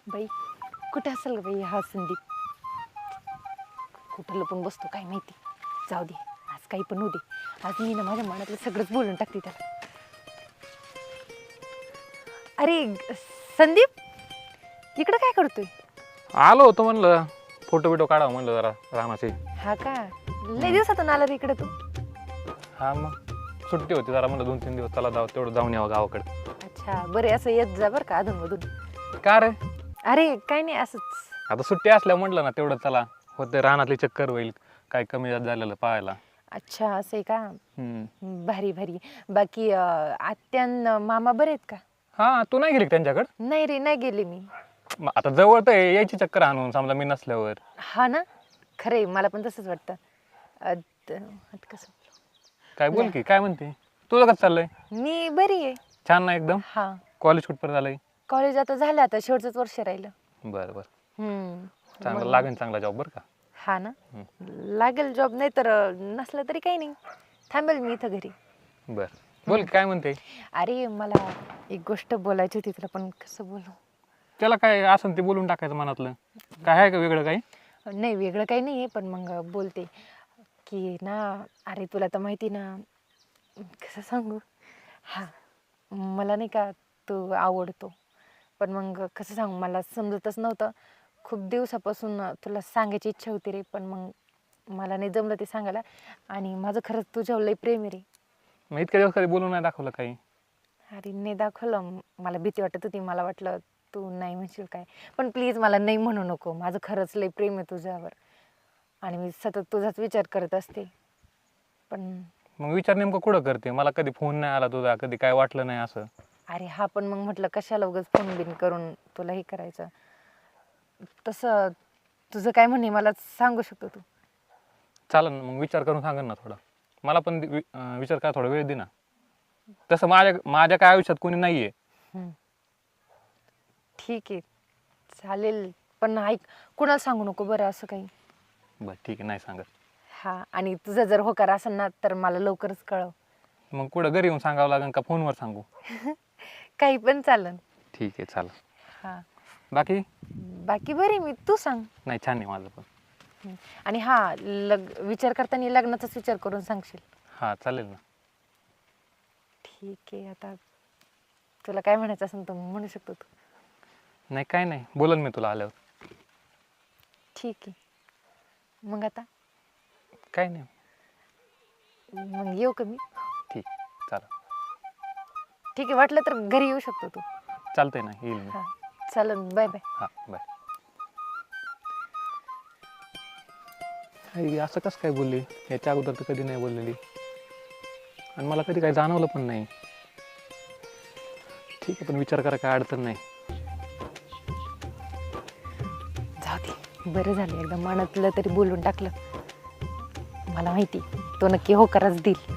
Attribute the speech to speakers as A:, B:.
A: बाई कुठे असेल ग बाई हा संदीप? कुठं लपून बसतो काय माहिती. जाऊ दे, आज काही पण होऊ दे. आज मी ना माझ्या मनातलं सगळंच बोलून टाकते त्याला. संदीप, इकडं काय करतोय?
B: आलो होतो म्हणलं फोटो बिटो काढावं म्हणलं जरा रामाचे.
A: हा का, लय दिवसातून आला रे इकडे तू?
B: हा मग सुट्टी होती जरा म्हणलं 2-3 दिवस चला तेवढं जाऊन यावं गावाकडे.
A: अच्छा बरे, असं येत जा बरं का अधूनमधून.
B: का रे?
A: अरे काही नाही, असंच.
B: आता सुट्टी असल्या म्हटलं ना तेवढं चला होते, रानातली चक्कर होईल, काय कमी जास्त झालेलं पाहायला.
A: अच्छा असं आहे का?
B: हम्म.
A: भारी भारी. बाकी आत्यान मामा बरे आहेत का?
B: हा तू नाही गेली त्यांच्याकडे?
A: नाही रे, नाही गेले मी.
B: आता जवळ तर आहे, यायची चक्कर आणून समजा मी नसल्यावर.
A: हा ना, खरे मला पण तसंच वाटतं. कसं
B: काय बोल की, काय म्हणते तुझं कसं चाललंय?
A: मी बरी आहे.
B: छान ना एकदम.
A: हा,
B: कॉलेज कुठपर्यंत झालंय?
A: कॉलेज आता झालं, आता शेवटचंच वर्ष राहिलं.
B: बरं बरं,
A: हम्म.
B: चांगलं लागेल चांगला जॉब बरं का.
A: हा ना, लागेल जॉब, नाही तर नसलं तरी काही नाही, थांबेल मी इथं घरी.
B: बरं बोल की, काय म्हणते?
A: अरे मला एक गोष्ट बोलायची होती तुला, पण कसं बोलू?
B: त्याला काय असं ते बोलून टाकायचं मनातलं. काय आहे का वेगळं काही?
A: नाही वेगळं काही नाही आहे, पण मग बोलते की ना, अरे तुला तर माहिती ना, कसं सांगू. हा, मला नाही का तू आवडतो, पण मग कसं सांगू, मला समजतच नव्हतं. खूप दिवसापासून तुला सांगायची इच्छा होती रे, पण मग मला नाही जमलं ते सांगायला. आणि माझं खरंच तुझ्यावर लई प्रेम आहे रे.
B: मग इतक्या दिवस कधी बोलून नाही दाखवलं काही?
A: अरे नाही दाखवलं, मला भीती वाटत होती, मला वाटलं तू नाही म्हणशील काय. पण प्लीज मला नाही म्हणू नको, माझं खरंच लई प्रेम आहे तुझ्यावर, आणि मी सतत तुझाच विचार करत असते. पण
B: मग विचार नेमकं कुठं करते? मला कधी फोन नाही आला तुझा, कधी काय वाटलं नाही असं.
A: अरे हा, पण मग म्हटलं कशाला उगाच फोन बिन करून तुला हे करायचं. तसं तुझं काय म्हणे मला सांगू शकतो तू?
B: चालेल ना, मग विचार करून सांगेन ना थोडा. मला पण विचार करा, थोडा वेळ दे ना. तसं माझ्या काय आयुष्यात कोणी नाही आहे.
A: ठीक आहे, चालेल, पण ऐक, कुणाला सांगू नको बरं असं काही.
B: बरं ठीक आहे, नाही सांगत.
A: हा, आणि तुझं जर होकार असेल ना तर मला लवकरच कळव.
B: मग कुठं घरी येऊन सांगावं लागेल का फोनवर सांगू?
A: काही पण चालेल.
B: ठीक आहे चालेल.
A: हा,
B: बाकी?
A: बाकी बरी मी, तू सांग.
B: नाही छान आहे माझं पण.
A: आणि हा, विचार करताना लग्नाचाच विचार करून सांगशील?
B: हां चालेल ना.
A: ठीक आहे, आता तुला काय म्हणायचं असेल तर म्हणू शकतो तू.
B: नाही काय नाही, बोलन मी तुला आल्यावर.
A: ठीक आहे, मग आता
B: काय नाही.
A: मग येऊ का मी?
B: ठीक चालेल.
A: ठीक आहे, वाटलं तर घरी येऊ शकतो तू.
B: चालतंय ना, येईल मी.
A: हां चालेल, बाय बाय.
B: हां बाय. आई असं कसं काय बोलली? याच्या अगोदर तर कधी नाही बोललेली, आणि मला कधी काही जाणवलं पण नाही. ठीक आहे, पण विचार करा काय अडचण नाही.
A: जाऊ दे, बरं झालं एकदा मनातलं तरी बोलून टाकलं. मला माहिती तो नक्की होकारच देईल.